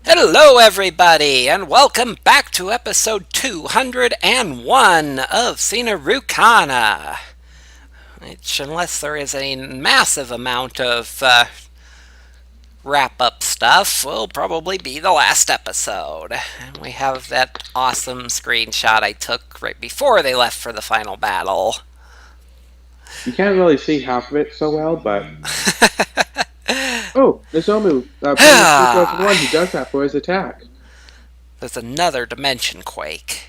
Hello, everybody, and welcome back to episode 201 of Seinarukana. Which, unless there is a massive amount of wrap-up stuff, will probably be the last episode. And we have that awesome screenshot I took right before they left for the final battle. You can't really see half of it so well, but... Oh, Nozomu, playing 2001, he does that for his attack. There's another dimension quake.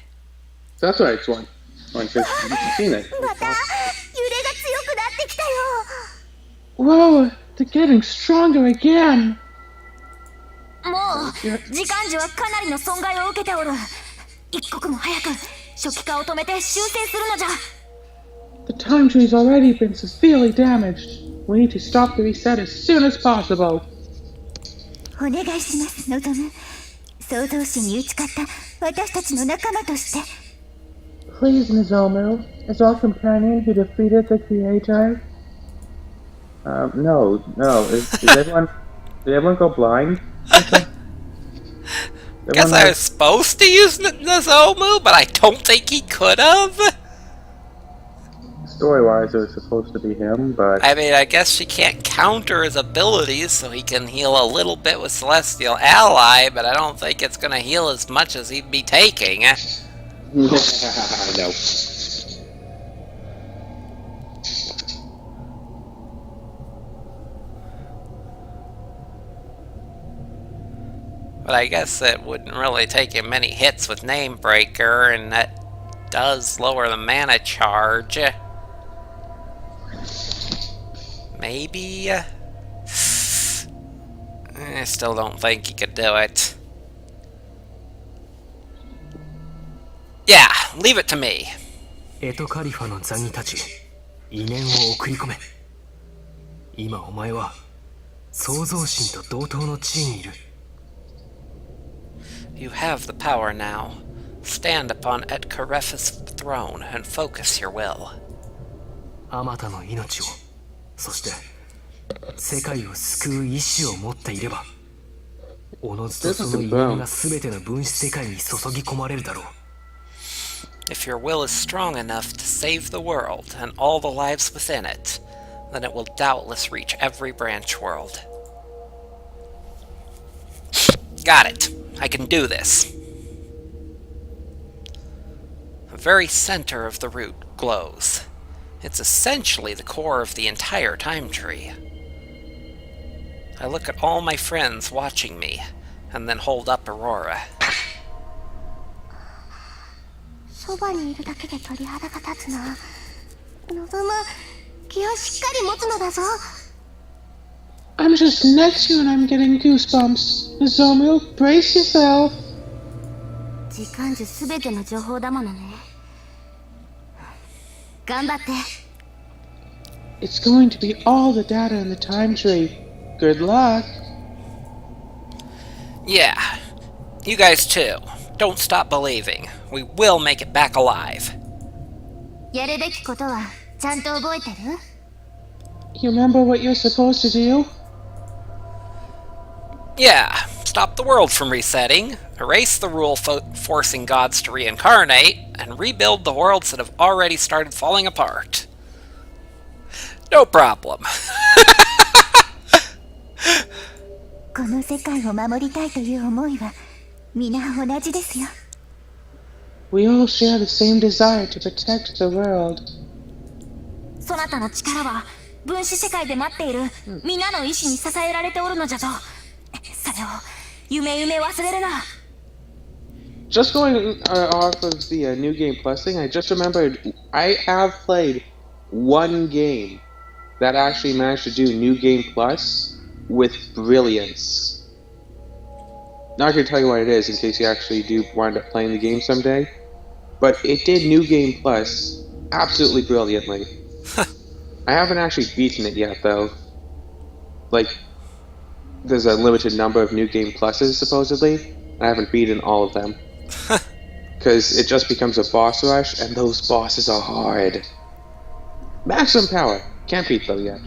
That's why it's one. Because you've seen it. Whoa, they're getting stronger again. The time tree's already been severely damaged. We need to stop the reset as soon as possible. Please, Nozomu, as our companion who defeated the creator. No. Did everyone go blind? Guess I was supposed to use Nozomu, but I don't think he could have. Story-wise, it was supposed to be him, but... I mean, I guess she can't counter his abilities, so he can heal a little bit with Celestial Ally, but I don't think it's going to heal as much as he'd be taking. No. But I guess it wouldn't really take him many hits with Namebreaker, and that does lower the mana charge. Maybe? I still don't think he could do it. Yeah, leave it to me. You have the power now. Stand upon Etkaref's throne and focus your will. If your will is strong enough to save the world and all the lives within it, then it will doubtless reach every branch world. Got it. I can do this. The very center of the root glows. It's essentially the core of the entire time tree. I look at all my friends watching me, and then hold up Aurora. I'm just next to you and I'm getting goosebumps. Nozomu, brace yourself. It's going to be all the data in the time tree. Good luck. Yeah, you guys too. Don't stop believing. We will make it back alive. You remember what you're supposed to do? Yeah, stop the world from resetting, erase the rule forcing gods to reincarnate, and rebuild the worlds that have already started falling apart. No problem. We all share the same desire to protect the world. Just going off of the New Game Plus thing, I just remembered I have played one game that actually managed to do New Game Plus with brilliance. Not going to tell you what it is in case you actually do wind up playing the game someday, but it did New Game Plus absolutely brilliantly. I haven't actually beaten it yet, though. Like, there's a limited number of New Game Pluses, supposedly. I haven't beaten all of them. Because it just becomes a boss rush, and those bosses are hard. Maximum power. Can't beat them yet.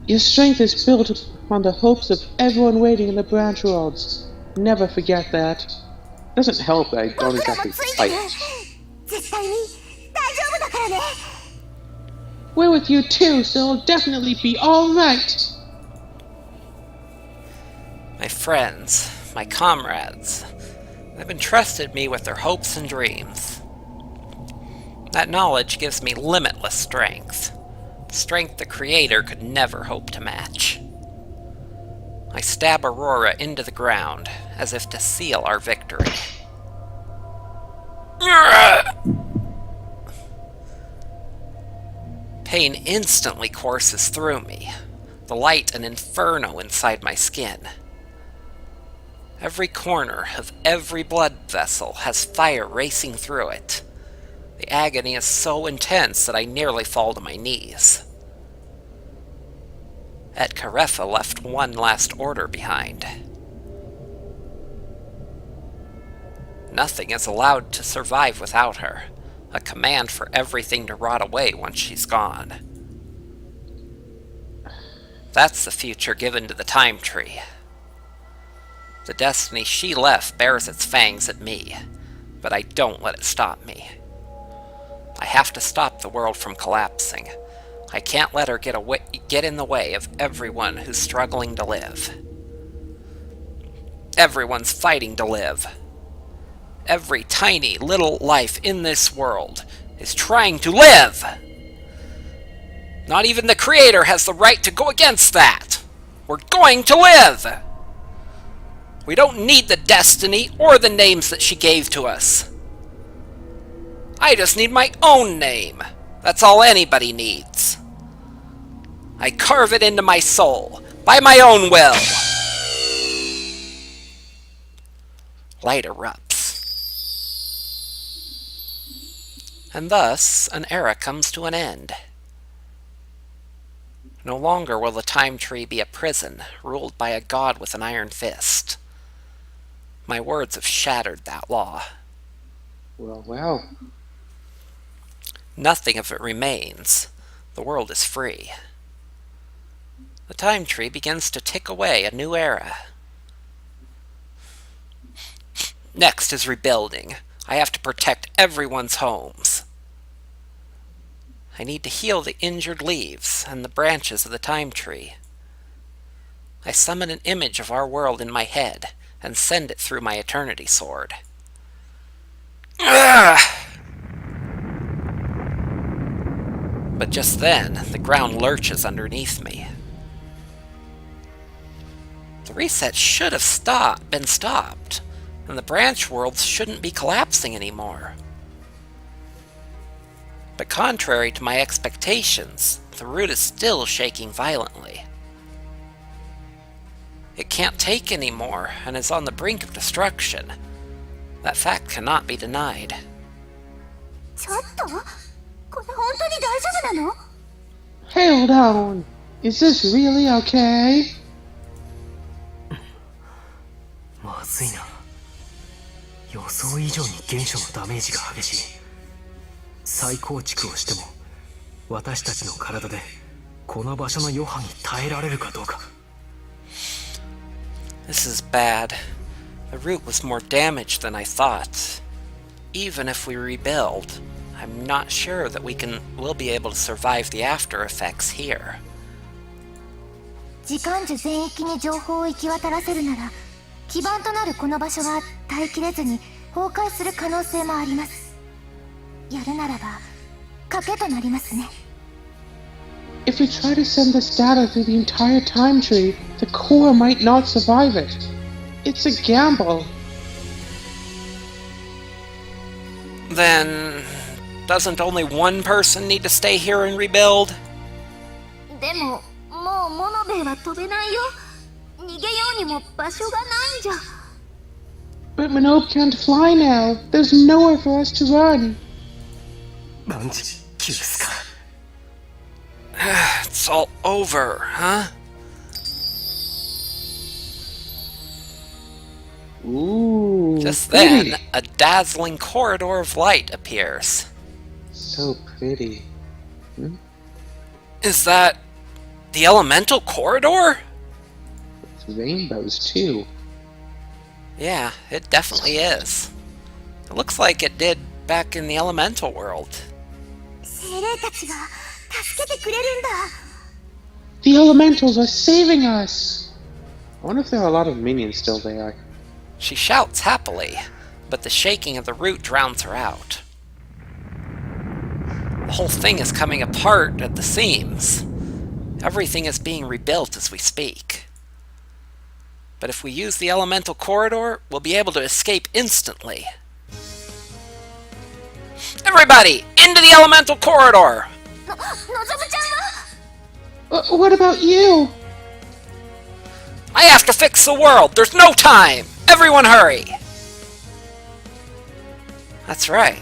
Your strength is built upon the hopes of everyone waiting in the branch worlds. Never forget that. Doesn't help that I don't exactly fight. We're with you too, so it'll definitely be alright. My friends, my comrades, they've entrusted me with their hopes and dreams. That knowledge gives me limitless strength. Strength the Creator could never hope to match. I stab Aurora into the ground, as if to seal our victory. Pain instantly courses through me, the light an inferno inside my skin. Every corner of every blood vessel has fire racing through it. The agony is so intense that I nearly fall to my knees. Etkaretha left one last order behind. Nothing is allowed to survive without her. A command for everything to rot away once she's gone. That's the future given to the Time Tree. The destiny she left bears its fangs at me, but I don't let it stop me. I have to stop the world from collapsing. I can't let her get in the way of everyone who's struggling to live. Everyone's fighting to live. Every tiny little life in this world is trying to live! Not even the Creator has the right to go against that! We're going to live! We don't need the destiny or the names that she gave to us. I just need my own name. That's all anybody needs. I carve it into my soul, by my own will. Light erupts. And thus, an era comes to an end. No longer will the Time Tree be a prison, ruled by a god with an iron fist. My words have shattered that law. Well. Nothing of it remains. The world is free. The Time Tree begins to tick away a new era. Next is rebuilding. I have to protect everyone's homes. I need to heal the injured leaves and the branches of the Time Tree. I summon an image of our world in my head and send it through my Eternity Sword. But just then, the ground lurches underneath me. The reset should have been stopped, and the branch worlds shouldn't be collapsing anymore. But contrary to my expectations, the root is still shaking violently. It can't take anymore and is on the brink of destruction. That fact cannot be denied. Hold on. Is this really okay? まずいな。予想以上に原初のダメージが激しい。再構築をしても私たちの体でこの場所の余波に耐えられるかどうか。This is bad. The root was more damaged than I thought. Even if we rebuild, I'm not sure that we'll be able to survive the after effects here. 時間樹全域に情報を行き渡らせるなら、基盤となるこの場所が耐えきれずに崩壊する可能性もあります。やるならば賭けとなりますね。If we try to send this data through the entire time tree, the core might not survive it. It's a gamble. Then, doesn't only one person need to stay here and rebuild? でも、もうモノベーは飛べないよ。逃げようにも場所がないんじゃ。But Minobe can't fly now. There's nowhere for us to run. 万事休すか。It's all over, huh? Ooh. Just pretty. then, a dazzling corridor of light appears. So pretty. Is that the elemental corridor? With rainbows too. Yeah, it definitely is. It looks like it did back in the elemental world. 精霊たちが助けてくれるんだ。 The elementals are saving us! I wonder if there are a lot of minions still there. She shouts happily, but the shaking of the root drowns her out. The whole thing is coming apart at the seams. Everything is being rebuilt as we speak. But if we use the elemental corridor, we'll be able to escape instantly. Everybody, into the elemental corridor! のぞむちゃんは What about you? I have to fix the world! There's no time! Everyone hurry! That's right.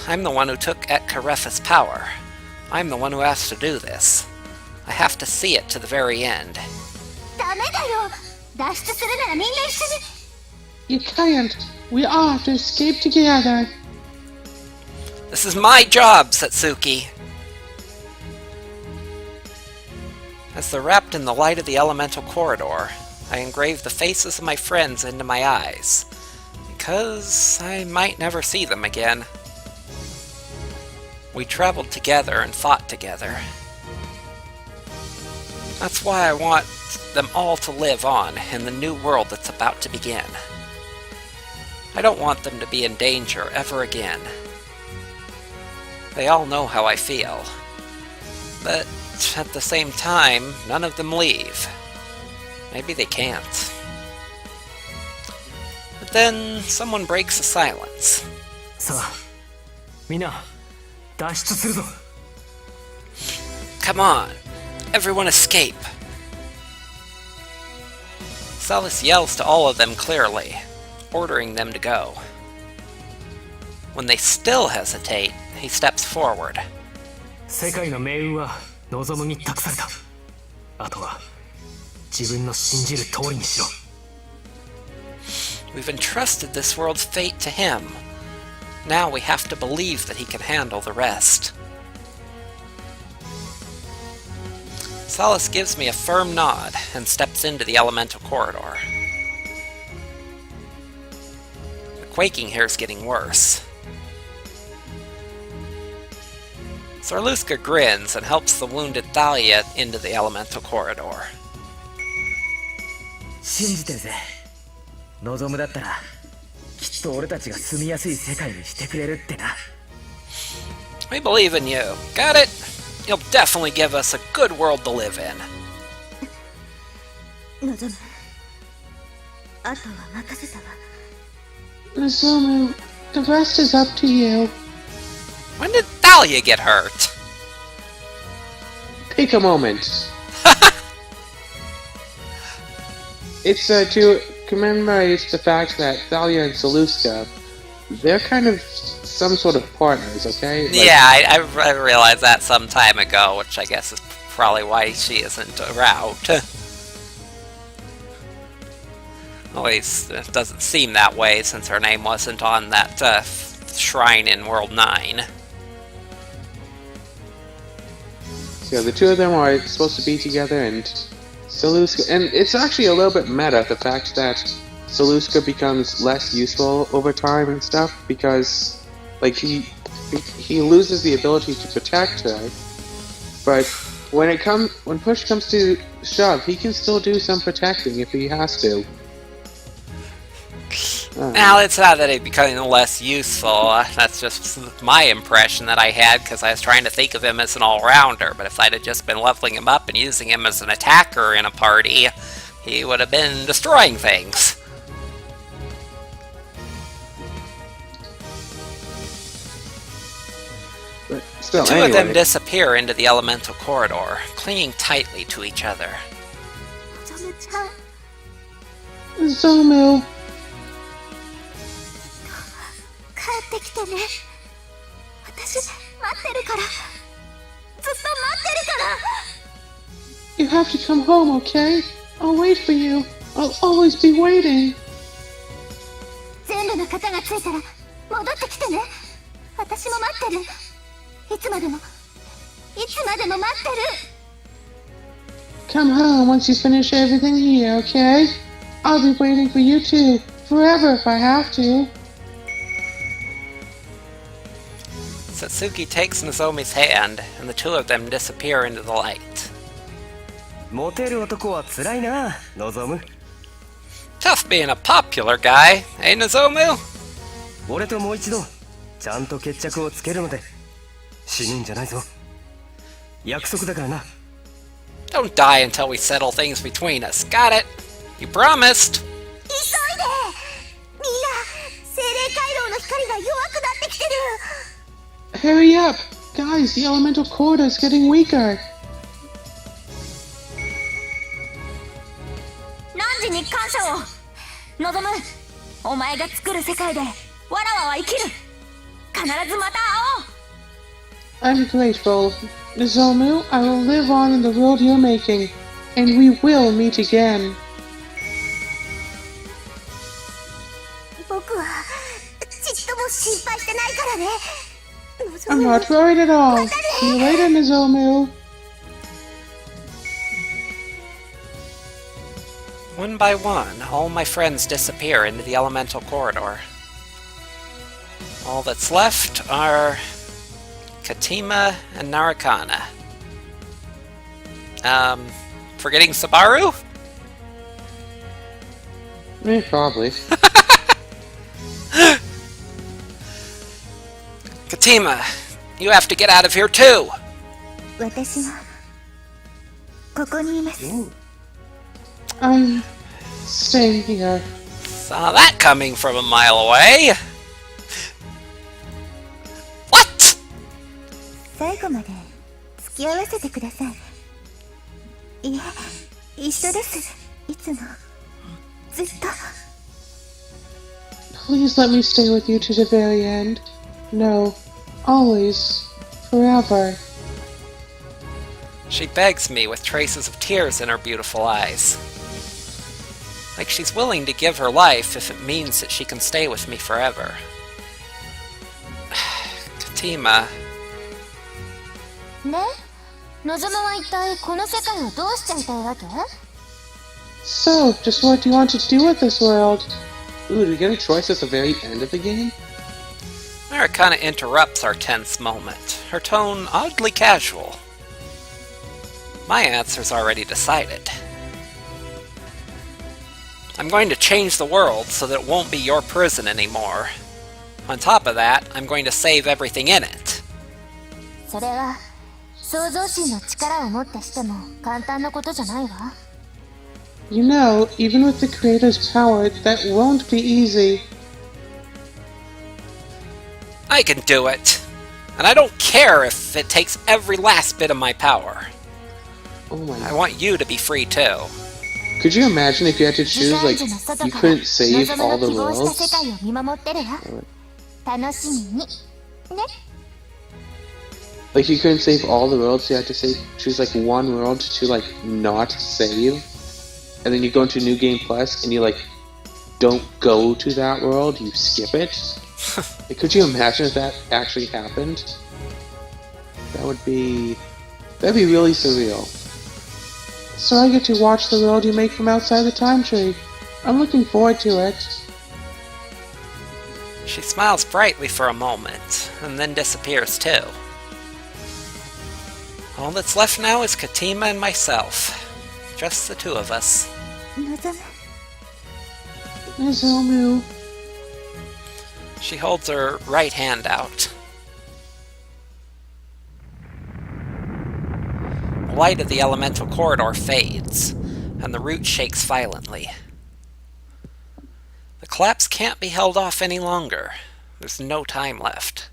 I'm the one who took Etkaref's power. I'm the one who has to do this. I have to see it to the very end. ダメだよ。脱出するならみんな一緒に。 You can't. We all have to escape together. This is my job, Satsuki. As they're wrapped in the light of the elemental corridor, I engrave the faces of my friends into my eyes, because I might never see them again. We traveled together and fought together. That's why I want them all to live on in the new world that's about to begin. I don't want them to be in danger ever again. They all know how I feel. But at the same time, none of them leave. Maybe they can't. But then someone breaks the silence. さあ、みんな脱出するぞ。 Come on! Everyone escape! Salis yells to all of them clearly, ordering them to go. When they still hesitate, he steps forward. 世界の命運は望むに託された。あとは自分の信じる通りにしろ。 We've entrusted this world's fate to him. Now we have to believe that he can handle the rest. Salis gives me a firm nod and steps into the elemental corridor. The quaking here is getting worse. Sarluska grins and helps the wounded Thalia into the elemental corridor. 信じてるぜ。望むだったらきっと俺たちが住みやすい世界にしてくれるってな。 We believe in you. Got it? You'll definitely give us a good world to live in. 望む。あとは任せたわ。 Nozomu, the rest is up to you. When did Thalia get hurt? Take a moment. It's to commemorate the fact that Thalia and Saluska, they're kind of some sort of partners, okay? Like, Yeah, I realized that some time ago, which I guess is probably why she isn't around. At least it doesn't seem that way since her name wasn't on that shrine in World 9. So the two of them are supposed to be together, and Saluska, and it's actually a little bit meta, the fact that Saluska becomes less useful over time and stuff, because like he loses the ability to protect her, but when push comes to shove, he can still do some protecting if he has to. Now, it's not that it becoming less useful, that's just my impression that I had, because I was trying to think of him as an all-rounder, but if I'd have just been leveling him up and using him as an attacker in a party, he would have been destroying things. But still, The two of them anyway. disappear into the elemental corridor, clinging tightly to each other. のぞむちゃん。 Nozomu, 帰ってきてね。私待ってるから。ずっと待ってるから。 you have to come home, okay? I'll wait for you. I'll always be waiting. 全部の型がついたら戻ってきてね。私も待ってる。いつまでも待ってる。 Come home once you finish everything here, okay? I'll be waiting for you too. forever if I have to. Satsuki takes Nozomi's hand, and the two of them disappear into the light. モテる男は辛いな、望む。 Tough being a popular guy, eh, Nozomu? 俺ともう一度ちゃんと決着をつけるまで死ぬんじゃないぞ。約束だからな。 Don't die until we settle things between us, got it? You promised! 急いでみんな精霊回廊の光が弱くなってきてる Hurry up! Guys, the elemental corridor is getting weaker. 汝に感謝を望むお前が作る世界でわらわは生きる必ずまた会おう I'm grateful. Nozomu, I will live on in the world you're making, and we will meet again. 僕はちっとも心配してないからね I'm not worried at all. See you later, Nozomu. One by one, all my friends disappear into the elemental corridor. All that's left are Katima and Narukana. Forgetting Sabaru? Probably. Katima, you have to get out of here too! 私はここにいます I'm staying here. Saw that coming from a mile away! What?最後まで付き合わせてくださいいえ一緒ですいつもずっと Please let me stay with you to the very end. No, always, forever. She begs me with traces of tears in her beautiful eyes. Like she's willing to give her life if it means that she can stay with me forever. Katima. ね望むは一体この世界をどうしちゃいたいわけ So, just what do you want to do with this world? Ooh, do we get a choice at the very end of the game? Narukana interrupts our tense moment, her tone oddly casual. My answer's already decided. I'm going to change the world so that it won't be your prison anymore. On top of that, I'm going to save everything in it. それは創造心の力を持ってしても簡単なことじゃないわ You know, even with the creator's power, that won't be easy. I can do it. And I don't care if it takes every last bit of my power. Oh my I god. want you to be free too. Could you imagine if you had to choose, like, you couldn't save all the 望むの希望した世 worlds? 界を見守ってるわ楽しみにね Like, you couldn't save all the worlds, so you had to choose, like, one world to, like, not save. And then you go into New Game Plus, and you, like, don't go to that world, you skip it. Like, could you imagine if that actually happened? That'd be really surreal. So I get to watch the world you make from outside the time tree. I'm looking forward to it. She smiles brightly for a moment, and then disappears too. All that's left now is Katima and myself. Just the two of us. 望む Nozomu. She holds her right hand out. The light of the elemental corridor fades, and the root shakes violently. The collapse can't be held off any longer. There's no time left.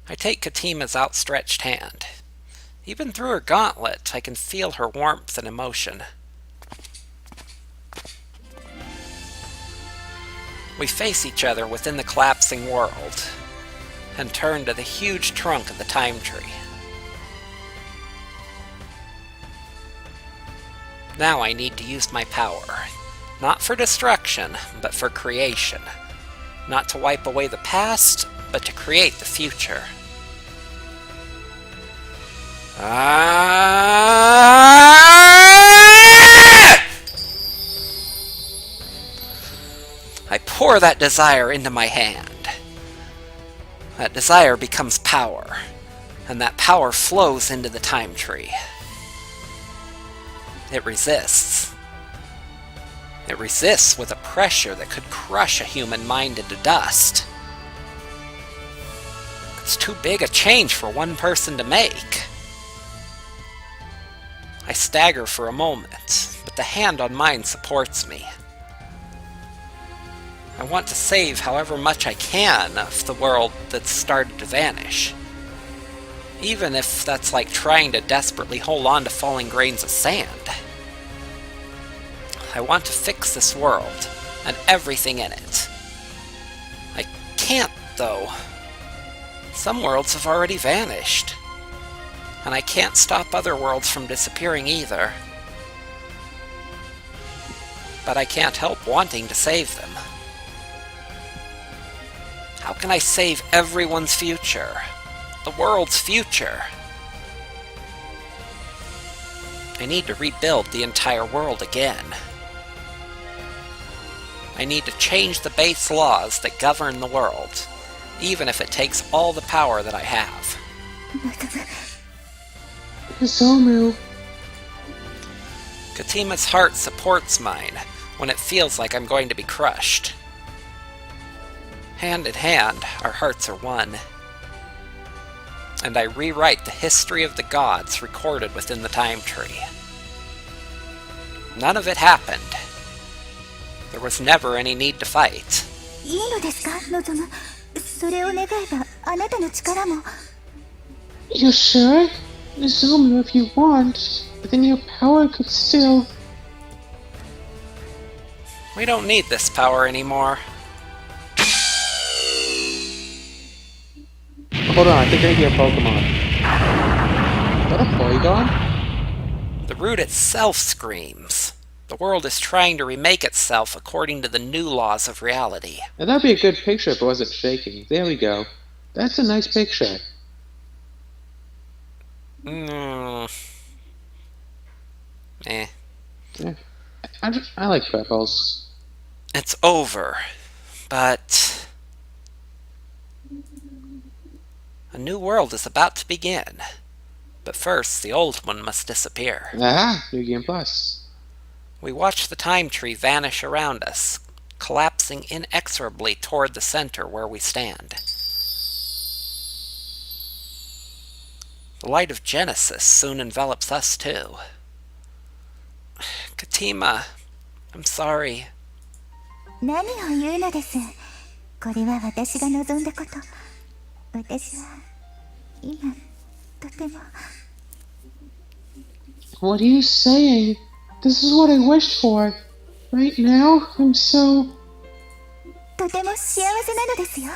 I take Katima's outstretched hand. Even through her gauntlet, I can feel her warmth and emotion. We face each other within the collapsing world, and turn to the huge trunk of the time tree. Now I need to use my power, not for destruction, but for creation. Not to wipe away the past, but to create the future. I pour that desire into my hand. That desire becomes power, and that power flows into the time tree. It resists. It resists with a pressure that could crush a human mind into dust. It's too big a change for one person to make. I stagger for a moment, but the hand on mine supports me. I want to save however much I can of the world that's started to vanish. Even if that's like trying to desperately hold on to falling grains of sand. I want to fix this world, and everything in it. I can't, though. Some worlds have already vanished. And I can't stop other worlds from disappearing either. But I can't help wanting to save them. How can I save everyone's future? The world's future? I need to rebuild the entire world again. I need to change the base laws that govern the world, even if it takes all the power that I have. Nozomu. Katima's heart supports mine when it feels like I'm going to be crushed. Hand in hand, our hearts are one. And I rewrite the history of the gods recorded within the time tree. None of it happened. There was never any need to fight. いいのですか、望む。それを願えばあなたの力も。 You sure? Nozomu, if you want, then your power could still... We don't need this power anymore. Hold on, I think I hear a Pokemon. Is that a Porygon? The root itself screams. The world is trying to remake itself according to the new laws of reality. Now that'd be a good picture if it wasn't shaking. There we go. That's a nice picture. Eh. Yeah. I like purples. It's over. But a new world is about to begin. But first, the old one must disappear. Ah, New Game Plus. We watch the time tree vanish around us, collapsing inexorably toward the center where we stand. The light of Genesis soon envelops us too. Katima, I'm sorry. 何を言うのです。これは私が望んだこと。私は今とても。 What are you saying? This is what I wished for. Right now, I'm so... とても幸せなのですよ。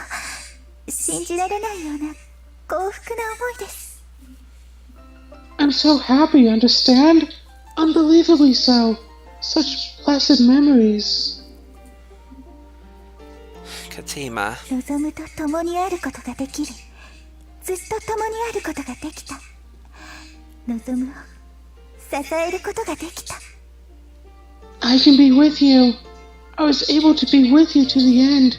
信じられないような幸福な思いです。 I'm so happy, understand? Unbelievably so. Such blessed memories. Katima, 望むと共にあることができる。ずっと共にあることができた。望むを支えることができた。 I can be with you. I was able to be with you to the end.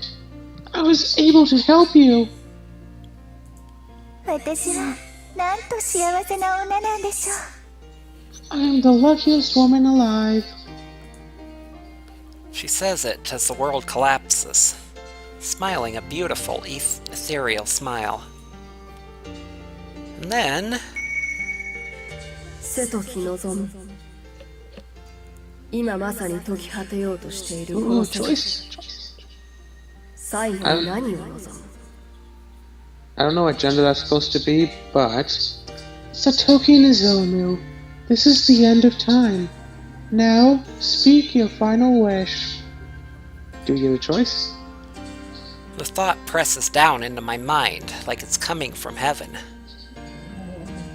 I was able to help you. 私はなんと幸せな女なんでしょう。 I am the luckiest woman alive. she says it as the world collapses, smiling a beautiful, ethereal smile. And then... 瀬戸木望む。今まさに解き果てようとしているこの Ooh, 世界。 choice. 最後に何を望む？ I don't know what gender that's supposed to be, but... Satoki Nozomu, this is the end of time. Now, speak your final wish. Do you get a choice? The thought presses down into my mind like it's coming from heaven.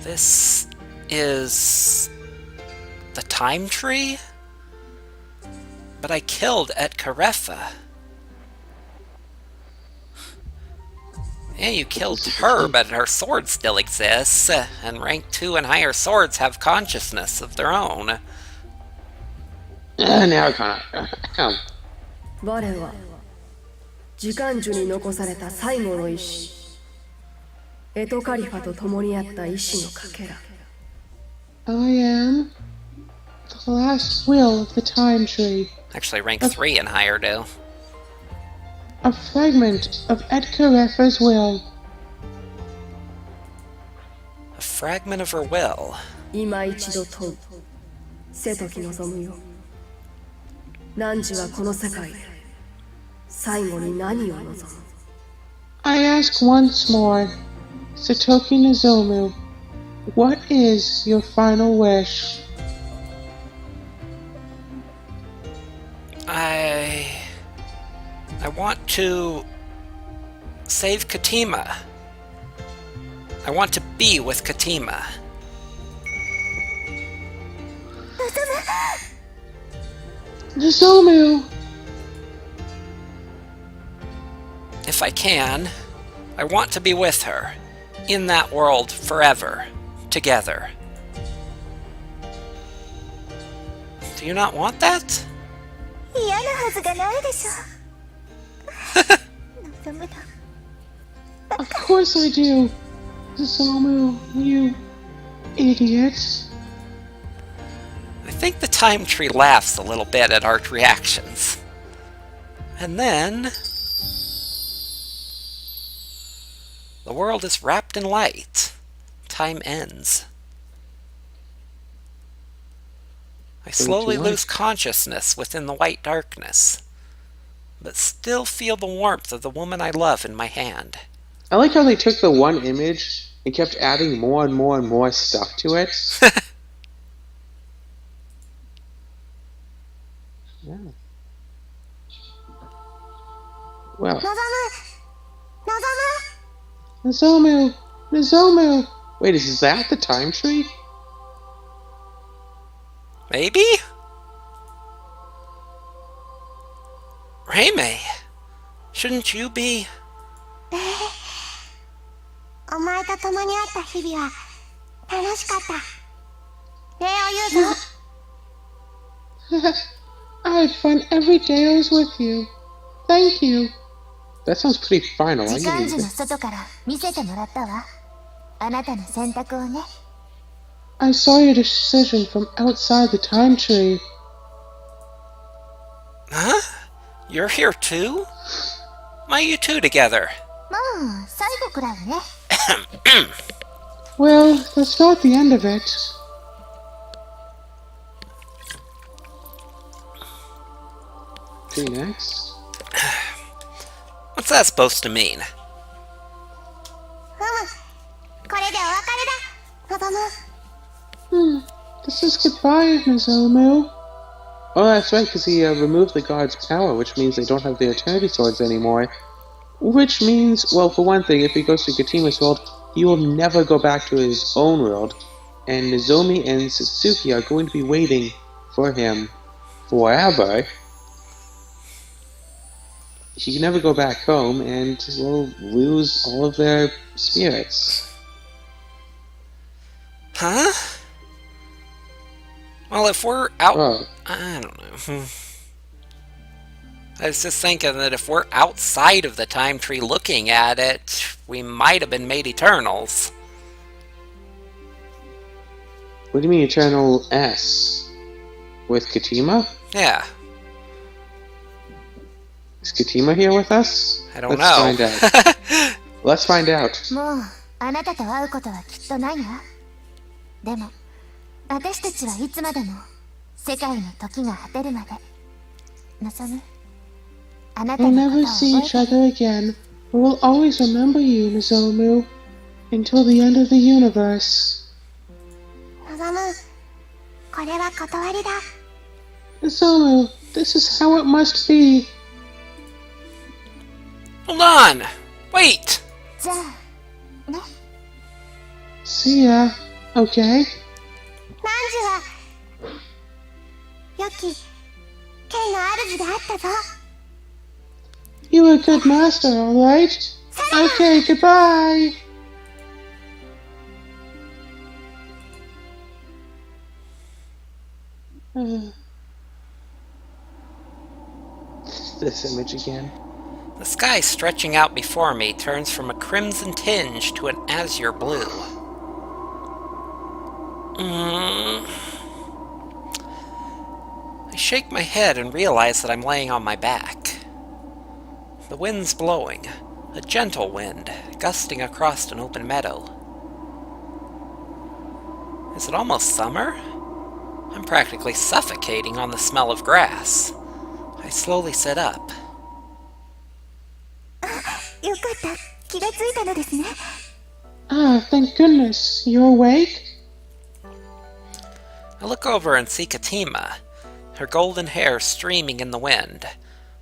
This is... the time tree? But I killed Et Karefa. Yeah, you killed her, but her sword still exists, and rank 2 and higher swords have consciousness of their own. Now I can't. 我は時間樹に残された最後の石、エトカリファと共にあった意志のかけら。 I am the last will of the time tree. Actually, rank 3 in higher do. A fragment of Edgar Effa's will. A fragment of her will. 今一度問う。瀬戸木望むよ。汝はこの世界で最後に何を望む？ I ask once more, Satoki Nozomu, what is your final wish? I want to save Katima. I want to be with Katima. Nozomu! If I can, I want to be with her, in that world forever, together. Do you not want that? 嫌なはずがないでしょ。望むだ。 Of course I do! Nozomu, you idiot. I think the time tree laughs a little bit at our reactions. And then... the world is wrapped in light. Time ends. I slowly lose consciousness within the white darkness, but still feel the warmth of the woman I love in my hand. I like how they took the one image and kept adding more and more and more stuff to it. Yeah. Well. Nozomu! Nozomu! Wait, is that the time tree? Maybe? Reimei, shouldn't you be... お前と共にあった日々は楽しかった。礼を言うぞ。I had fun every day I was with you. Thank you. That sounds pretty final. 時間樹の外から見せてもらったわ。あなたの選択をね。I saw your decision from outside the time tree. Huh? You're here too? Why are you two together? もう最後くらいね。Well, that's not the end of it. Okay, next. What's that supposed to mean? これでお別れだ。望む。This is goodbye, Nozomu. Oh, that's right, because he removed the god's power, which means they don't have the Eternity Swords anymore. Which means, well, for one thing, if he goes to Katima's world, he will never go back to his own world, and Nozomi and Satsuki are going to be waiting for him forever. He can never go back home, and will lose all of their spirits. Huh? Well, if we're out... Oh. I don't know. I was just thinking that if we're outside of the time tree looking at it, we might have been made Eternals. What do you mean Eternal S? With Katima? Yeah. Is Katima here with us? I don't Let's know. find out. Let's find out. もうあなたと会うことはきっとないわ。でも私たちはいつまでも世界の時が果てるまで望む。あなた We'll のことを never see 覚 each えて other again, but we'll always remember you, Nozomu, until the end of the universe. 望む。これは断りだ。Nozomu, this is how it must be. Hold on! Wait! じゃあね。 See ya. Okay. 汝は良き剣の主であったぞ。 You were a good master, alright? Okay, goodbye. This image again. The sky stretching out before me turns from a crimson tinge to an azure blue. I shake my head and realize that I'm laying on my back. The wind's blowing, a gentle wind, gusting across an open meadow. Is it almost summer? I'm practically suffocating on the smell of grass. I slowly sit up. よかった。気がついたのですね。 Ah, thank goodness. You awake? I look over and see Katima, her golden hair streaming in the wind,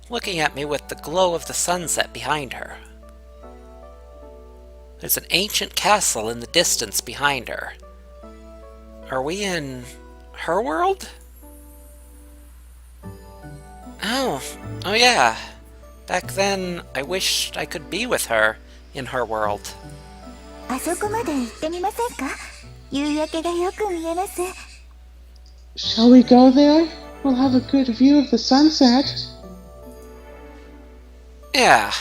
looking at me with the glow of the sunset behind her. There's an ancient castle in the distance behind her. Are we in her world? Oh yeah. Back then, I wished I could be with her in her world. あそこまで行ってみませんか？夕焼けがよく見えます。 Shall we go there? We'll have a good view of the sunset. Yeah.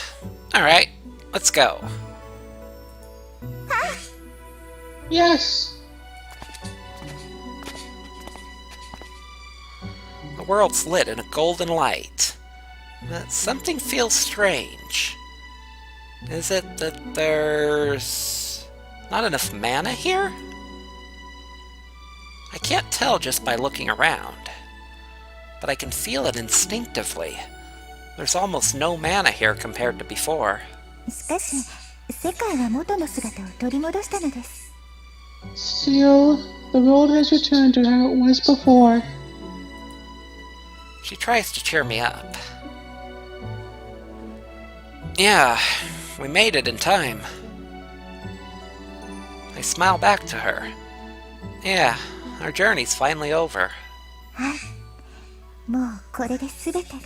Alright, let's go. Yes. The world's lit in a golden light. But something feels strange. Is it that there's not enough mana here? I can't tell just by looking around, but I can feel it instinctively. There's almost no mana here compared to before. しかし、世界は元の姿を取り戻したのです。 Still, the world has returned to how it was before. She tries to cheer me up. Yeah, we made it in time. I smile back to her. Yeah, our journey's finally over. はい。もうこれで全てが。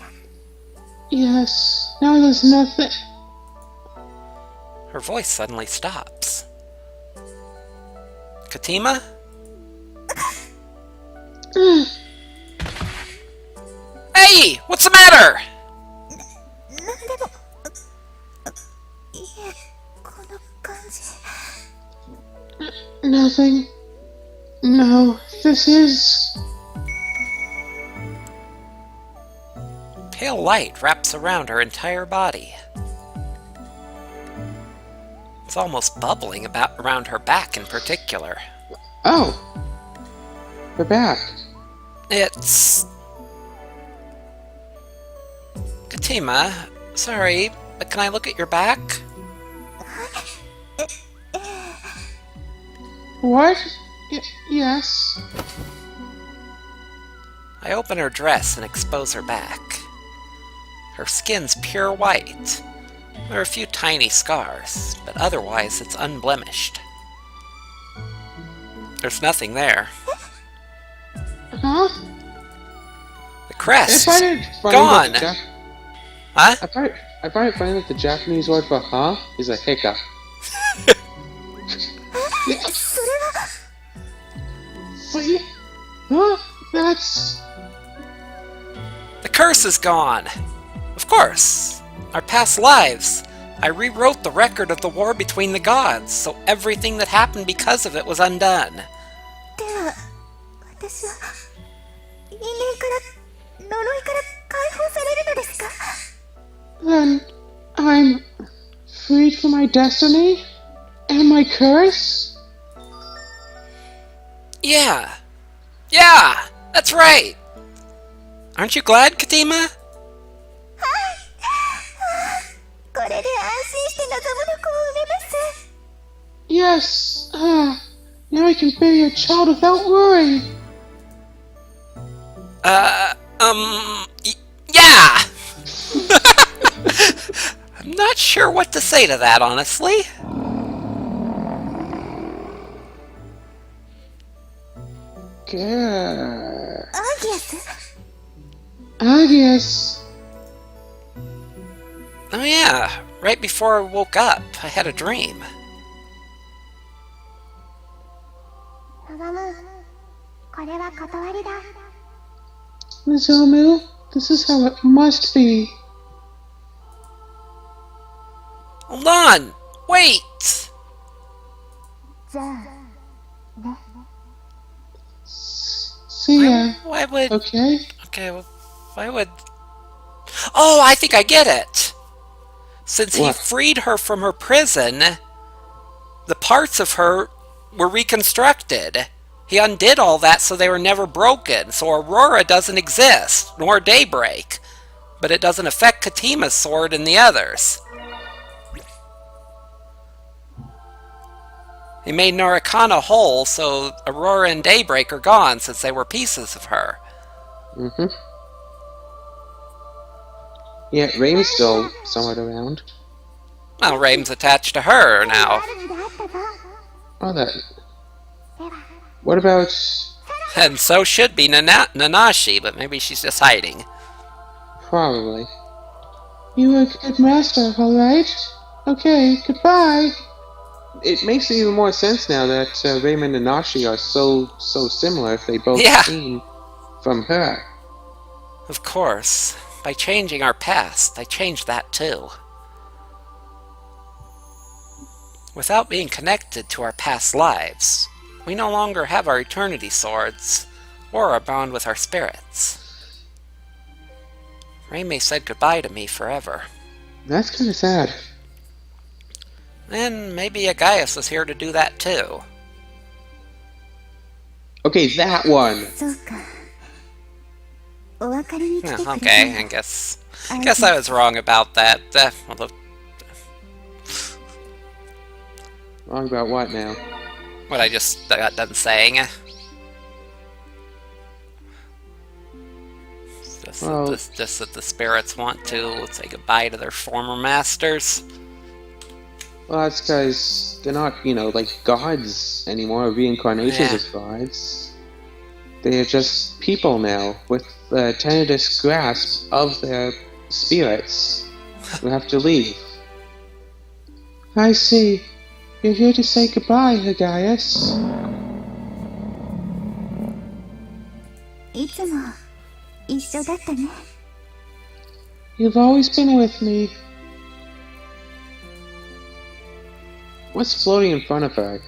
Yes, now there's nothing. Her voice suddenly stops. Katima? Hey! What's the matter? なんでも。いえ、この感じ。 Nothing. No, this is... Pale light wraps around her entire body. It's almost bubbling around her back in particular. Oh! We're back. It's... Katima, sorry, but can I look at your back? What? Yes. I open her dress and expose her back. Her skin's pure white. There are a few tiny scars, but otherwise it's unblemished. There's nothing there. Huh? The crest! I find it funny Gone! that Huh? I find it funny that the Japanese word for huh is a hiccup. But yeah, huh? That's... The curse is gone! Of course! Our past lives! I rewrote the record of the war between the gods, so everything that happened because of it was undone. では、私は人間から呪いから解放されるのですか？ Then I'm freed from my destiny and my curse? Yeah! Yeah! That's right! Aren't you glad, Katima? これで安心して望むの子を産めます。 Yes. Now I can bear your child without worry. Yeah! I'm not sure what to say to that, honestly. Good. アーギアス？ Agius. Oh yeah, right before I woke up, I had a dream. 望む。これは断りだ。 Nozomu, this is how it must be. Hold on! Wait! じゃあね。 See ya. Why would... Okay. Okay, well, why would... Oh, I think I get it! Since he What? freed her from her prison, the parts of her were reconstructed. He undid all that so they were never broken, so Aurora doesn't exist, nor Daybreak. But it doesn't affect Katima's sword and the others. He made Seinarukana whole, so Aurora and Daybreak are gone since they were pieces of her. Mm-hmm. Yeah, Rain's still somewhat around. Well, Raim's attached to her now. あるんであったぞ。 Oh, that. では What about... And so should be Nanashi, but maybe she's just hiding. Probably. You were a good master, alright? Okay, goodbye. It makes even more sense now that Raymond and Nashi are so similar if they both came from her. Of course. By changing our past, I changed that too. Without being connected to our past lives, we no longer have our eternity swords, or our bond with our spirits. Reime said goodbye to me forever. That's kind of sad. And maybe Agaius was here to do that too. Okay, that one. そうか。お分かりに来てくれた Okay, んだ I guess I was wrong about that. Although, Wrong about what now? what I just got done saying. Just that the spirits want to say goodbye to their former masters. Well, that's because they're not, like gods anymore, reincarnations Yeah. of gods. They are just people now, with a tentative grasp of their spirits, who have to leave. I see. You're here to say goodbye, Agaius. いつも一緒だったね。 You've always been with me. What's floating in front of her?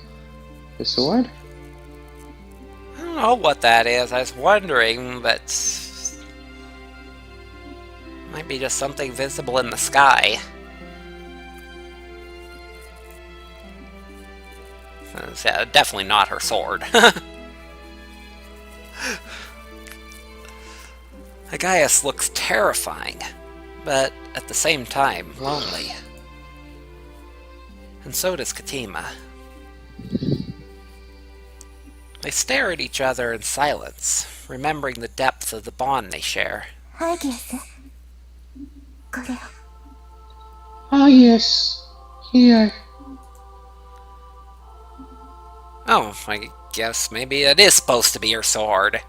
The sword? I don't know what that is. I was wondering, but might be just something visible in the sky. Yeah, definitely not her sword. Agaius looks terrifying, but at the same time, lonely. And so does Katima. They stare at each other in silence, remembering the depth of the bond they share. ハイギアス。これを。 Ah, yes. Here. Oh, I guess maybe it is supposed to be your sword.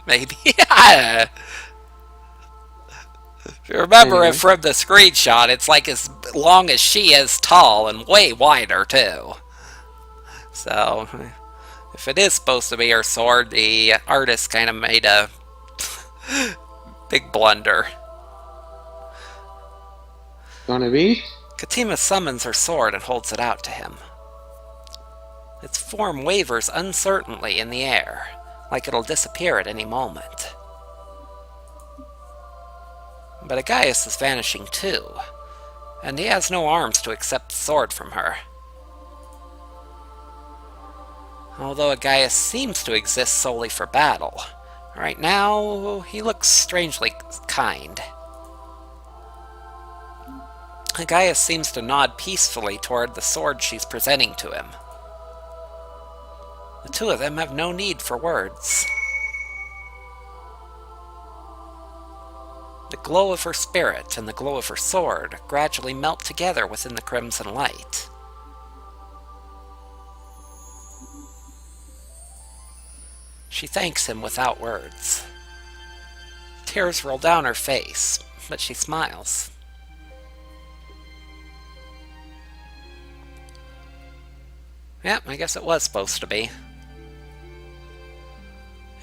Maybe. If you remember Anyway. it from the screenshot, it's like as long as she is tall and way wider, too. So, if it is supposed to be her sword, the artist kind of made a big blunder. Gonna be? Katima summons her sword and holds it out to him. Its form wavers uncertainly in the air, like it'll disappear at any moment. But Agaius is vanishing too, and he has no arms to accept the sword from her. Although Agaius seems to exist solely for battle, right now he looks strangely kind. Agaius seems to nod peacefully toward the sword she's presenting to him. The two of them have no need for words. The glow of her spirit and the glow of her sword gradually melt together within the crimson light. She thanks him without words. Tears roll down her face, but she smiles. Yep, I guess it was supposed to be.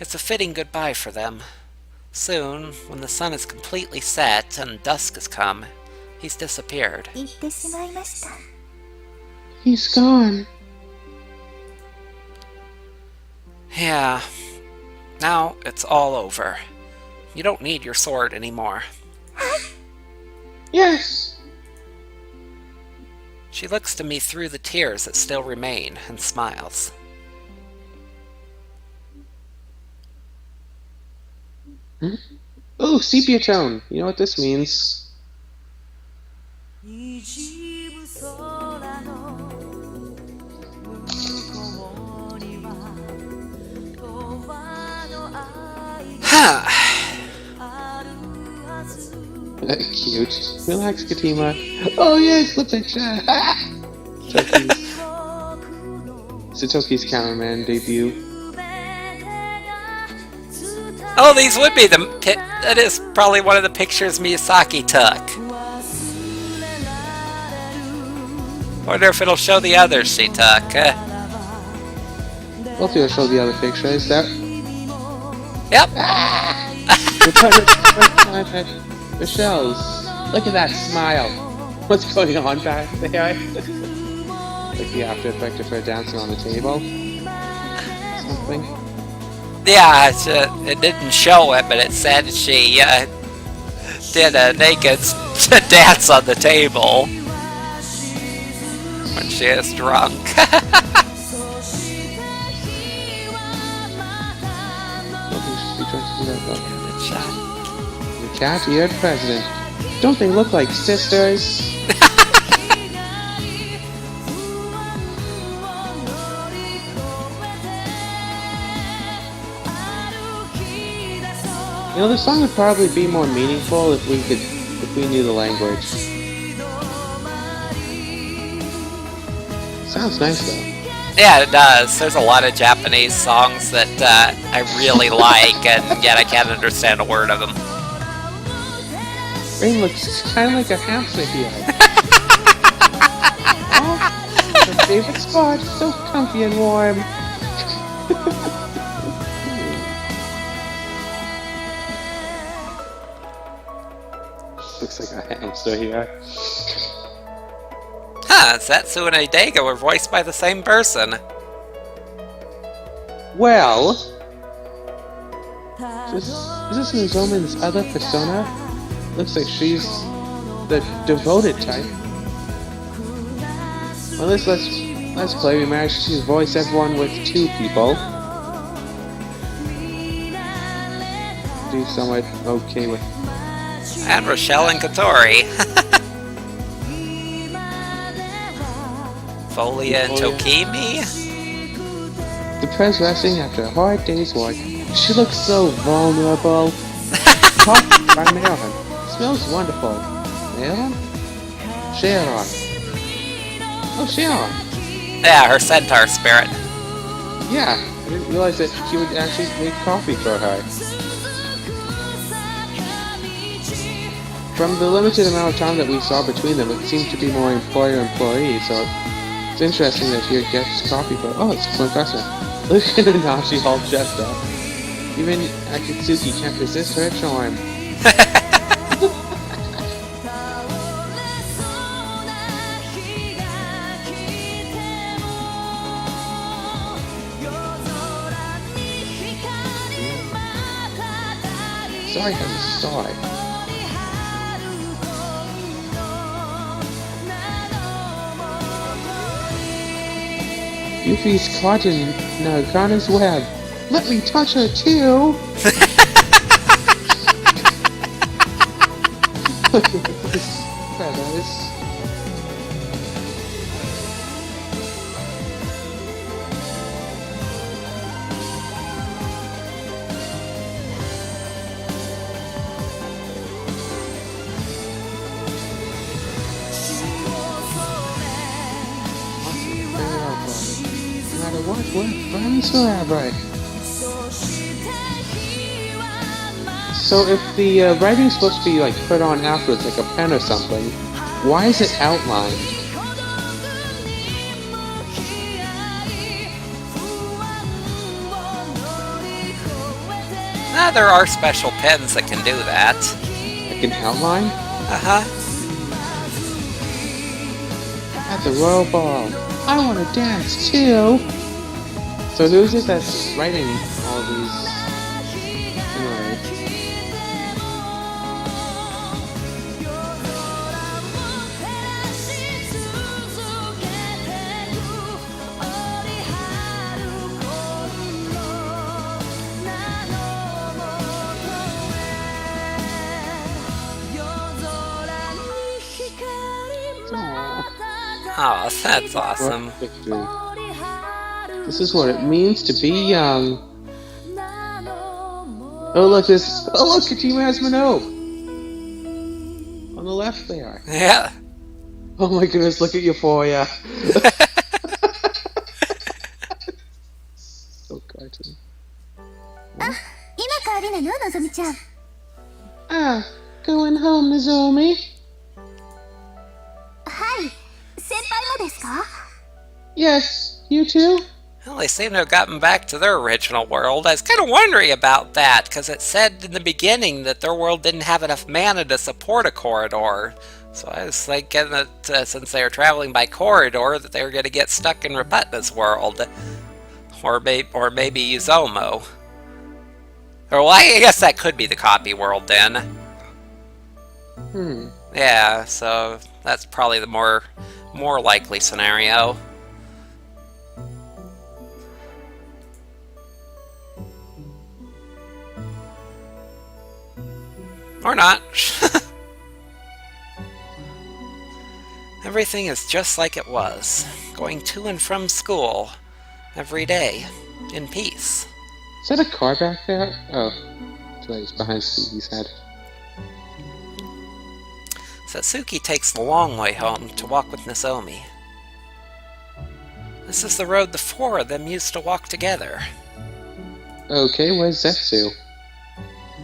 It's a fitting goodbye for them. Soon, when the sun is completely set and dusk has come, he's disappeared. 行ってしまいました。 He's gone. Yeah. Now it's all over. You don't need your sword anymore. Yes. She looks to me through the tears that still remain and smiles. Oh, sepia tone. You know what this means. Cute. Relax, Katima. Oh yes, the picture. Satoki's cameraman debut. Oh, these would be that is probably one of the pictures Miyazaki took. Wonder if it'll show the others she took. Hopefully it'll show the other picture. Is that... Yep. Michelle's. Look at that smile. What's going on back there? Like the after effect of her dancing on the table. Something. Yeah, it didn't show it, but it said she did a naked dance on the table when she is drunk. The cat-eared president. Don't they look like sisters? You know, the song would probably be more meaningful if we knew the language. Sounds nice though. Yeah, it does. There's a lot of Japanese songs that I really like, and yet I can't understand a word of them. Rain looks kind of like a hamster here. Oh, her favorite spot, so comfy and warm. Looks like a hamster here. Huh, Setsu and Idega were voiced by the same person. Well, is this Nozomen's other persona? Looks like she's the devoted type. Well, let's play. We managed to voice everyone with 2 people. Do somewhat okay with. And Rochelle and Katori. Folia and Tokimi? Depressed resting after a hard day's work. She looks so vulnerable. Coffee by Marilyn. Smells wonderful. Marilyn? Sharon. Oh, Sharon. Yeah, her centaur spirit. Yeah, I didn't realize that she would actually make coffee for her. From the limited amount of time that we saw between them, it seemed to be more employer-employee, so it's interesting that here gets coffee for. Oh, it's Professor. Look at her now, she's all dressed up. Even Akatsuki can't resist her charm. Sorry, I'm sorry. Yuffie's caught in Narukana's web. Let me touch her too! Look at his feathers. We're friends forever. So if the writing's supposed to be like put on afterwards, like a pen or something, why is it outlined? Yeah, there are special pens that can do that. Like an outline? Uh-huh. At the Royal Ball. I want to dance too. So who's it that's writing all these? Anyway. Oh, that's awesome. What victory. This is what it means to be young. Oh look, this. Oh look, Kojima has Minogue on the left there. Yeah. Oh my goodness, look at Euphoria. So cartoon. 今帰りなののぞみちゃん。 Ah, going home, Nozomi. はい先輩もですか？ Yes, you too? Well, they seem to have gotten back to their original world. I was kind of wondering about that, because it said in the beginning that their world didn't have enough mana to support a corridor. So I was thinking that since they were traveling by corridor, that they were going to get stuck in Raputna's world. Or maybe Uzomo. Or, well, I guess that could be the copy world then. Yeah, so that's probably the more likely scenario. Or not. Everything is just like it was, going to and from school every day, in peace. Is that a car back there? Oh, it's behind Suki's head. Satsuki takes the long way home to walk with Nozomi. This is the road the four of them used to walk together. Okay, where's Zetsu?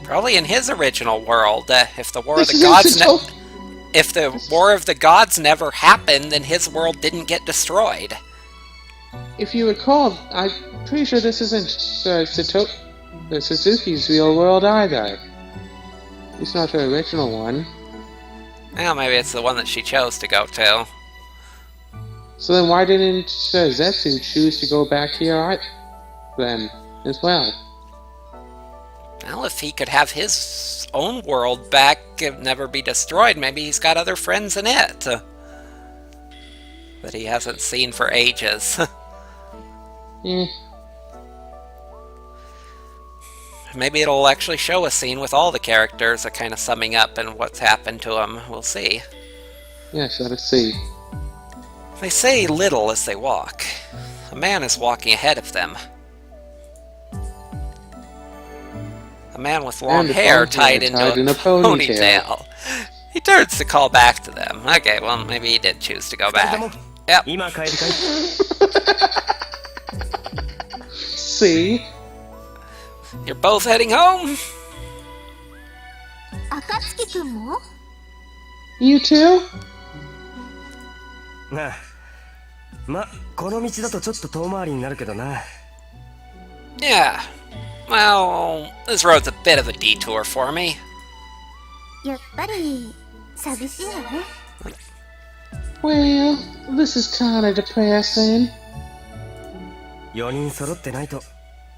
Probably in his original world. If the War of This the is Gods, Zetsu! if the War of the Gods never happened, then his world didn't get destroyed. If you recall, I'm pretty sure this isn't Suzuki's real world either. It's not her original one. Well, maybe it's the one that she chose to go to. So then why didn't Zetsu choose to go back here then as well? Well, if he could have his own world back and never be destroyed, maybe he's got other friends in it that he hasn't seen for ages. Maybe it'll actually show a scene with all the characters kind of summing up and what's happened to them. We'll see. Yes, let us see. They say little as they walk. A man is walking ahead of them. A man with long hair tied into a ponytail. He turns to call back to them. Okay, well, maybe he did choose to go back. Yep. See? You're both heading home? 暁くんも？ You too? なあ、ま、この道だとちょっと遠回りになるけどな。 Yeah. Well, this road's a bit of a detour for me. やっぱり寂しいよね。 Well, this is kinda depressing. 4人揃ってないと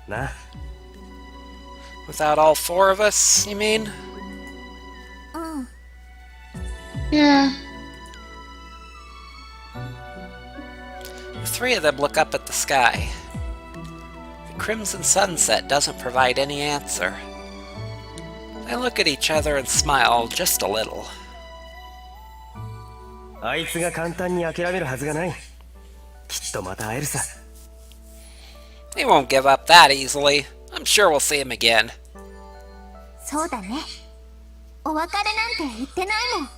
な。 Without all four of us, you mean? うん。 Yeah. The three of them look up at the sky. The crimson sunset doesn't provide any answer. They look at each other and smile just a little. あいつが簡単に諦めるはずがない。きっとまた会えるさ。 He won't give up that easily. I'm sure we'll see him again. そうだね。お別れなんて言ってないもん。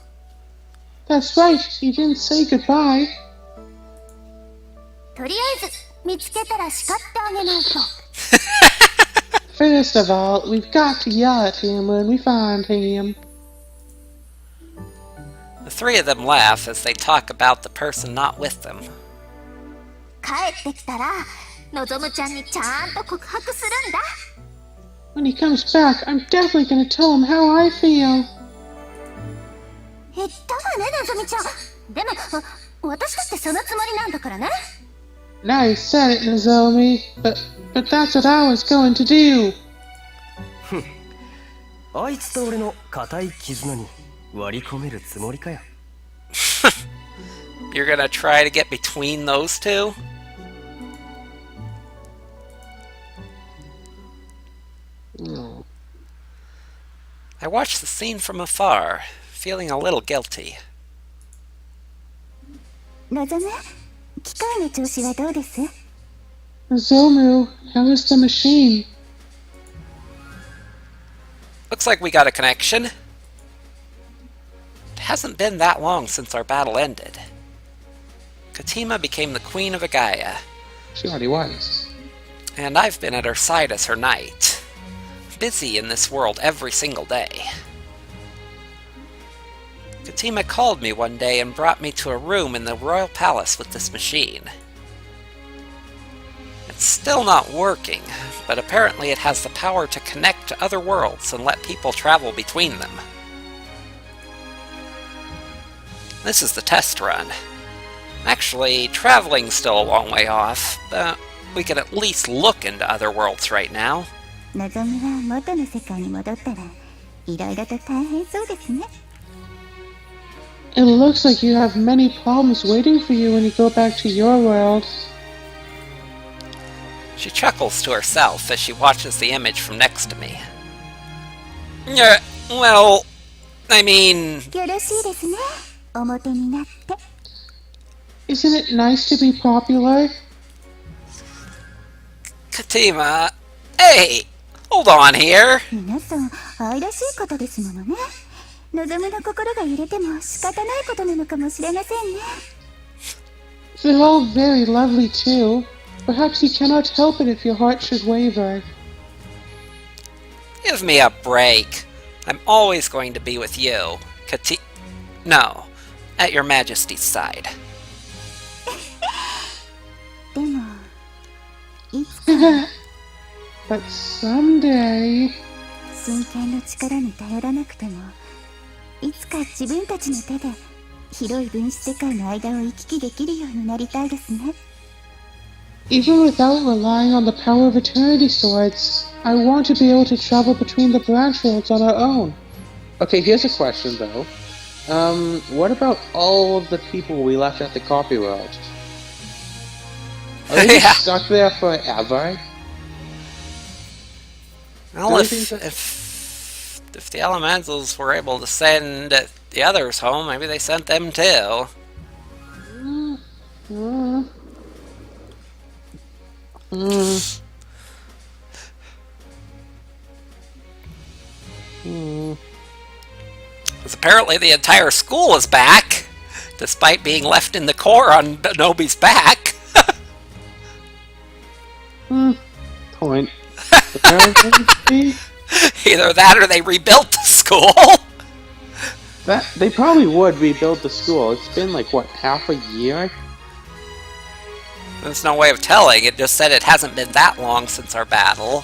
That's right, he didn't say goodbye. とりあえず見つけたら叱ってあげないと。 First of all, we've got to yell at him when we find him. The three of them laugh as they talk about the person not with them. 帰ってきたらのぞむちゃんにちゃんと告白するんだ。When he comes back, I'm definitely gonna tell him how I feel. 言ったわね、なずみちゃん。でも、私だってそのつもりなんだからね。Nice said it, Nozomi, but that's what I was going to do. あいつと俺の固い絆に割り込めるつもりかよ。You're gonna try to get between those two? No. I watched the scene from afar, feeling a little guilty. のぞむ、機械の調子はどうです？ Nozomu, how is the machine? Looks like we got a connection. It hasn't been that long since our battle ended. Katima became the queen of Agaya, She already was. and I've been at her side as her knight, busy in this world every single day. Katima called me one day and brought me to a room in the royal palace with this machine. It's still not working, but apparently it has the power to connect to other worlds and let people travel between them. This is the test run. Actually, traveling's still a long way off, but we could at least look into other worlds right now. のぞむは元の世界に戻ったら、いろいろと大変そうですね。It looks like you have many problems waiting for you when you go back to your world. She chuckles to herself as she watches the image from next to me. Well, I mean... よろしいですね。表になって。Isn't it nice to be popular? Katima... Hey! Hold on here! 皆さん、愛らしい方ですものね。のぞむの心が揺れても仕方ないことなのかもしれませんね。They're all very lovely too. Perhaps you cannot help it if your heart should waver. Give me a break. I'm always going to be with you, No, at your Majesty's side. でも、いつか But someday... 真剣の力に頼らなくても、いつか自分たちの手で広い分子世界の間を行き来できるようになりたいですね。Even without relying on the power of eternity swords, I want to be able to travel between the branch worlds on our own. Okay, here's a question though. What about all of the people we left at the copy world? Are they just stuck there forever? Well, if the elementals were able to send the others home, maybe they sent them too. Because apparently the entire school is back, despite being left in the core on Nobi's back. Point. Apparently, Either that or they rebuilt the school. they probably would rebuild the school. It's been like, what, half a year? There's no way of telling. It just said it hasn't been that long since our battle.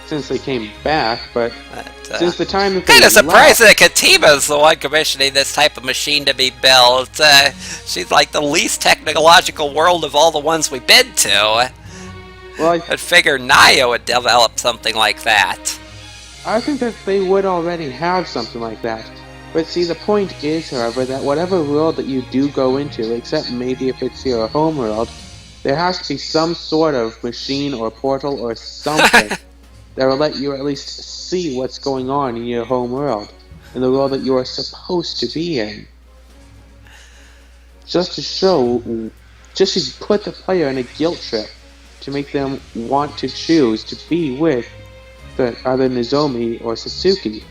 Since they came back, but since the time that they Kind of surprised left, that Katima's the one commissioning this type of machine to be built. She's like the least technological world of all the ones we've been to. well, I'd figure Naya would develop something like that. I think that they would already have something like that. But see, the point is, however, that whatever world that you do go into, except maybe if it's your home world, there has to be some sort of machine or portal or something that will let you at least see what's going on in your home world, in the world that you are supposed to be in. Just to put the player in a guilt trip, to make them want to choose to be with either Nozomi or Satsuki.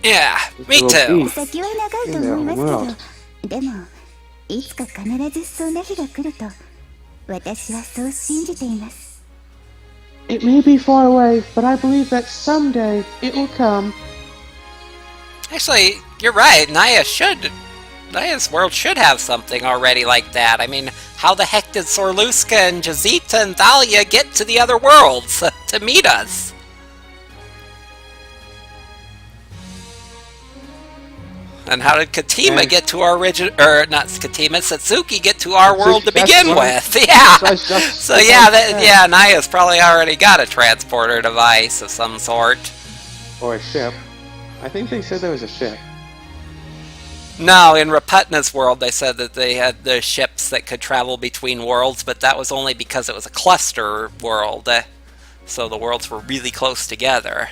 Yeah, me too. 先は長いと思いますけど、でもいつか必ずそんな日が来ると私はそう信じています。It may be far away, but I believe that someday it will come. Actually, you're right. Naya should Naya's world should have something already like that. I mean, how the heck did Sorluska and Jazita and Thalia get to the other worlds to meet us? And how did Katima get to our original, or not Katima, Satsuki get to our world to begin with? Yeah. So yeah, Naya's probably already got a transporter device of some sort. Or a ship. I think they said there was a ship. No, in Raputna's world they said that they had the ships that could travel between worlds, but that was only because it was a cluster world. So the worlds were really close together.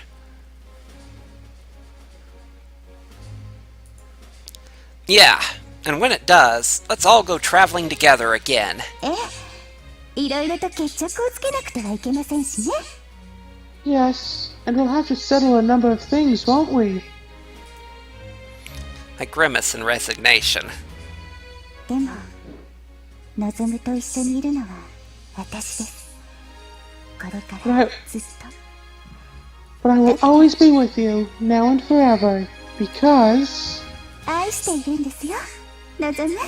Yeah, and when it does, let's all go traveling together again. いろいろと決着をつけなくてはいけませんしね。 Yes, and we'll have to settle a number of things, won't we? I grimace in resignation. でも、望むと一緒にいるのは私です。これからずっと。But I will always be with you, now and forever, because... 愛しているんですよ、望む。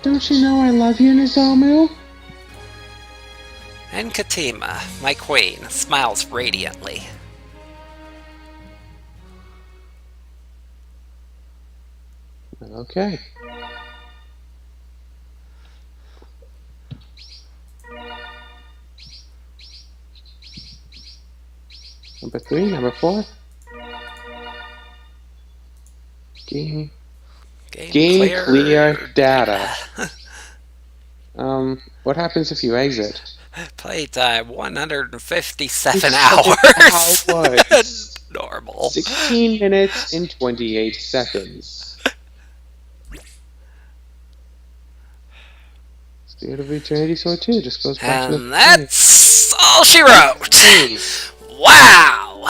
Don't you know I love you, Nozomu? And Katima, my queen, smiles radiantly. Okay. Number 3, number 4. Game clear data. What happens if you exit? Playtime 157 hours. Hours. Normal. 16 minutes and 28 seconds. Spirit of Eternity Sword 2 just goes back to the... And that's all she wrote. Wow.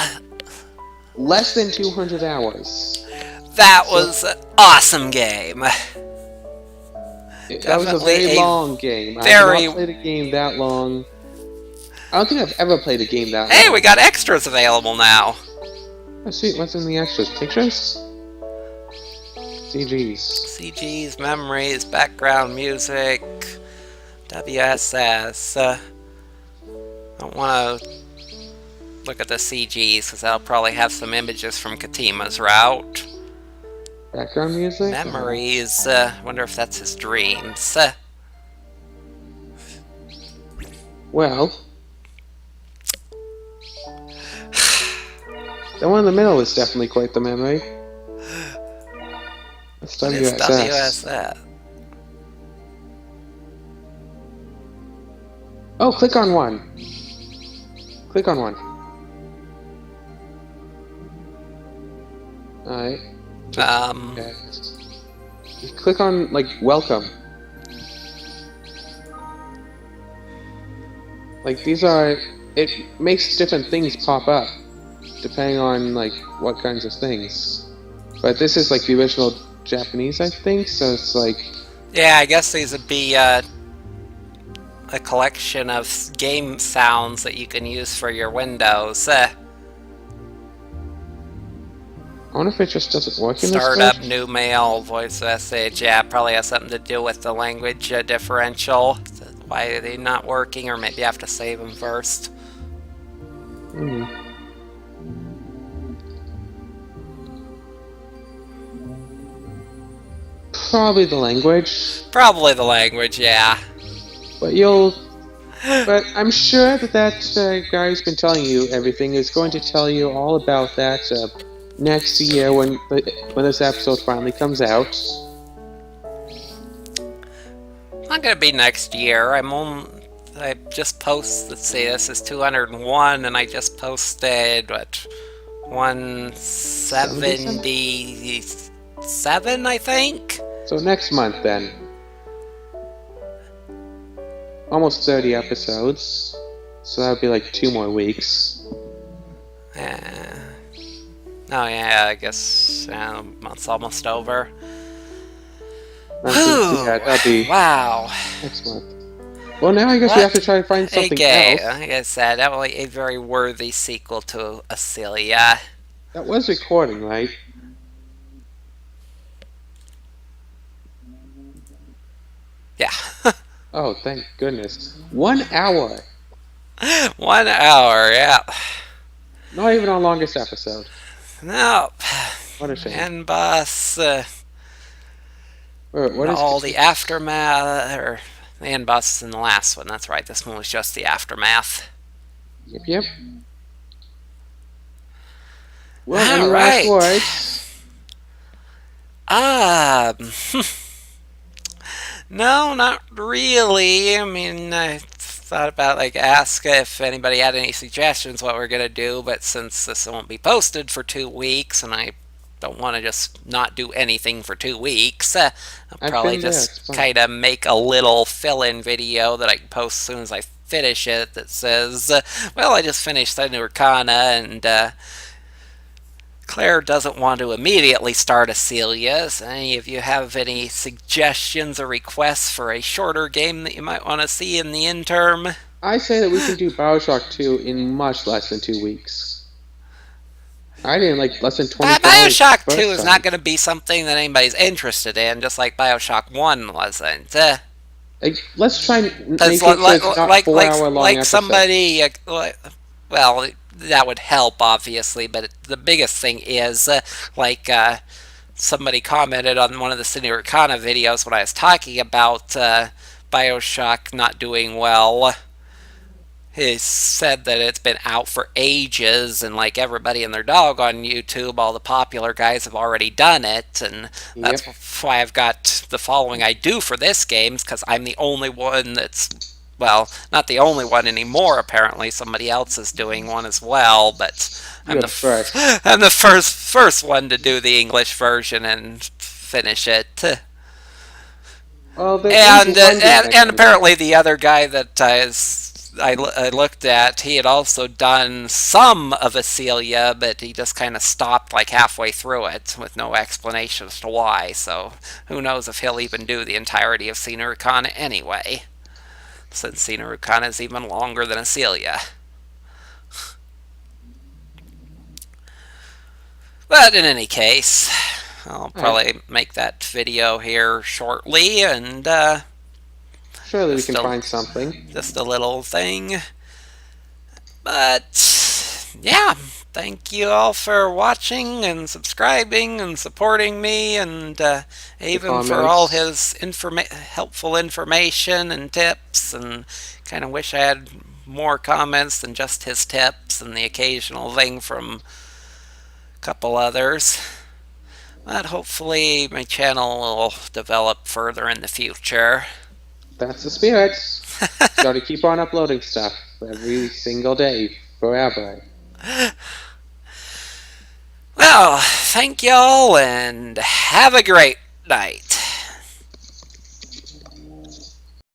Less than 200 hours. That was an awesome game. That was a very long game. I have not played a game that long. I don't think I've ever played a game that long. Hey, we got extras available now. Oh, sweet. What's in the extras? Pictures? CGs. CGs, memories, background music, WSS. I don't want to look at the CGs because that'll probably have some images from Katima's route. Background music? Memories. Wonder if that's his dreams. Well, the one in the middle is definitely quite the memory. It's WSS. It's WSS. Oh, click on one. Click on one. Alright. Okay. Just click on, like, welcome. Like, these are... It makes different things pop up, depending on, like, what kinds of things. But this is, like, the original Japanese, I think, so it's like... Yeah, I guess these would be, a collection of game sounds that you can use for your Windows. I wonder if it just doesn't work in this Startup, version. new mail, voice message, yeah, probably has something to do with the language differential. Why are they not working, or maybe I have to save them first. Hmm. Probably the language. Probably the language, yeah. But But I'm sure that guy who's been telling you everything is going to tell you all about that next year when this episode finally comes out. Not gonna be next year. I just posted. Let's see, this is 201, and I just posted what 177, I think. So next month then. Almost 30 episodes. So that would be like 2 more weeks. Oh yeah, I guess the month's almost over. That'll be wow. next month. Well, now I guess we have to try to find something else. Like I said, that was a very worthy sequel to Aselia. That was recording, right? Yeah. Oh, thank goodness. 1 hour. 1 hour, yeah. Not even our longest episode. No. What a shame. And boss, What is all the aftermath, or the end boss is in the last one, that's right. This one was just the aftermath. Yep. Well, any last words? No, not really. I mean, I thought about ask if anybody had any suggestions what we're gonna do, but since this won't be posted for 2 weeks, and I don't want to just not do anything for 2 weeks, I'll probably just kind of make a little fill-in video that I can post as soon as I finish it that says, well, I just finished Seinarukana, and Claire doesn't want to immediately start Aselia. So any of you have any suggestions or requests for a shorter game that you might want to see in the interim? I say that we can do Bioshock 2 in much less than 2 weeks. I didn't less than 24 hours. Bioshock 2 is not going to be something that anybody's interested in, just like Bioshock 1 wasn't. Let's try and make it so it's not 4 hour long episodes. Somebody, well, that would help, obviously, but the biggest thing is, somebody commented on one of the Seinarukana videos when I was talking about Bioshock not doing well. He said that it's been out for ages, and everybody and their dog on YouTube, all the popular guys have already done it, and that's why I've got the following I do for this game, because I'm the only one that's, well, not the only one anymore, apparently. Somebody else is doing one as well, but I'm the first one to do the English version and finish it. Well, and apparently the other guy that I looked at, he had also done some of Aselia, but he just kind of stopped halfway through it with no explanation as to why, so who knows if he'll even do the entirety of Seinarukana anyway, since Seinarukana is even longer than Aselia. But in any case, I'll probably make that video here shortly, and surely we can find something. Just a little thing. But yeah, thank you all for watching and subscribing and supporting me, and even for all his helpful information and tips, and kind of wish I had more comments than just his tips and the occasional thing from a couple others. But hopefully my channel will develop further in the future. That's the spirit. Got to keep on uploading stuff every single day, forever. Well, thank y'all, and have a great night.